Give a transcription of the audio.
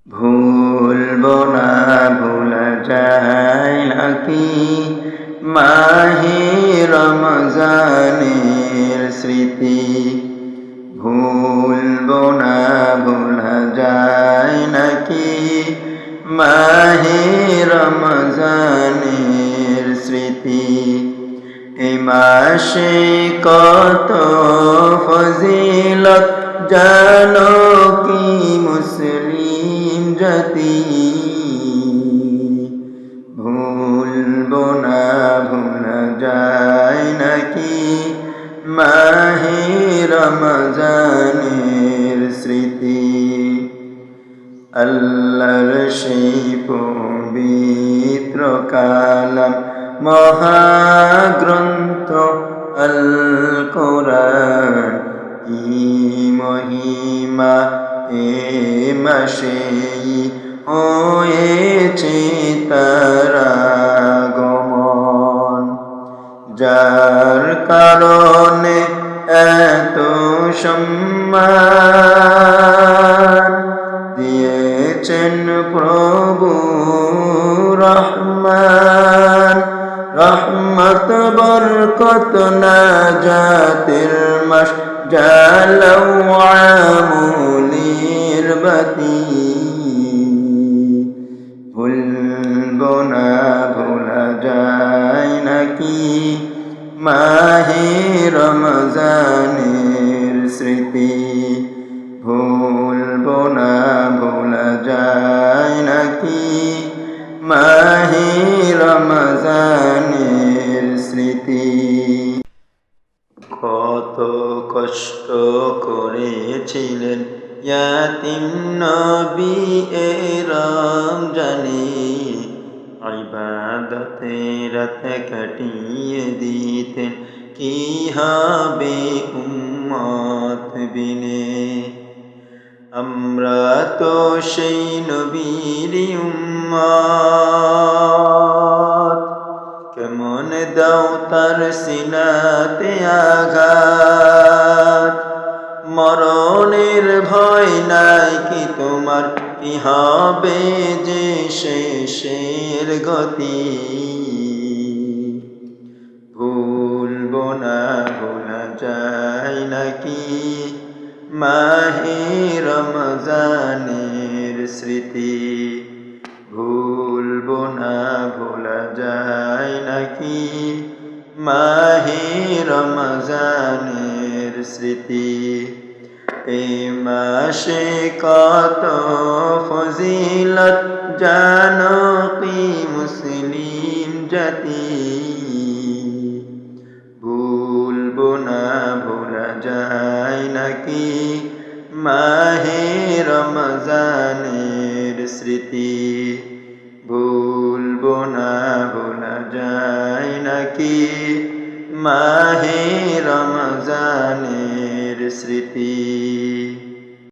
ভুলবো না, ভোলা যায় নাকি মাহে রমজানের স্মৃতি। ভুলবো না, ভোলা যায় নাকি মাহে রমজানের স্মৃতি। এ মাসে কত ফজিলত জানো কি মুসলিম জাতি। ভুলবো না, ভোলা যায় নাকি মাহে রমজানের স্মৃতি। আল্লাহর সেই পবিত্র কালাম মহাগ্রন্থ আল কোরআন, কি মহিমা এ মাসেই হয়েছে তার আগমন। যার কারণে এত সম্মান দিয়েছেন প্রভু রহমান। রহমত বরকত নাজাতের মাস জালাও আমুলির বাতি। ভুলবো না, ভোলা যায় নাকি মাহে রমজানের স্মৃতি। ভুলবো না, ভোলা যায় নাকি মাহে রমজানের স্মৃতি। কত কষ্ট করেছিলেন ইয়াতিম নবী এ রমজানে, ইবাদতে রাত কাটিয়ে দিতেন কি হবে উম্মত বিনে। আমরা তো সেই নবীর উম্মত, কেমন দাও তার সিনাতে আঘাত। মরণের ভয় নাই কি তোমার, কি হবে যে শেষের গতি। ভুলবো না, ভোলা যায় নাকি মাহে রমজানের স্মৃতি। ভুলবো না, ভোলা যায় নাকি মাহে রমজানের স্মৃতি। এই মাসে কত ফজিলত জানো কি মুসলিম জাতি। ভুলবো না, ভোলা যায় নাকি মাহে রমজানের স্মৃতি। ভুলবো না, ভোলা যায় নাকি মাহে রমজানের স্মৃতি।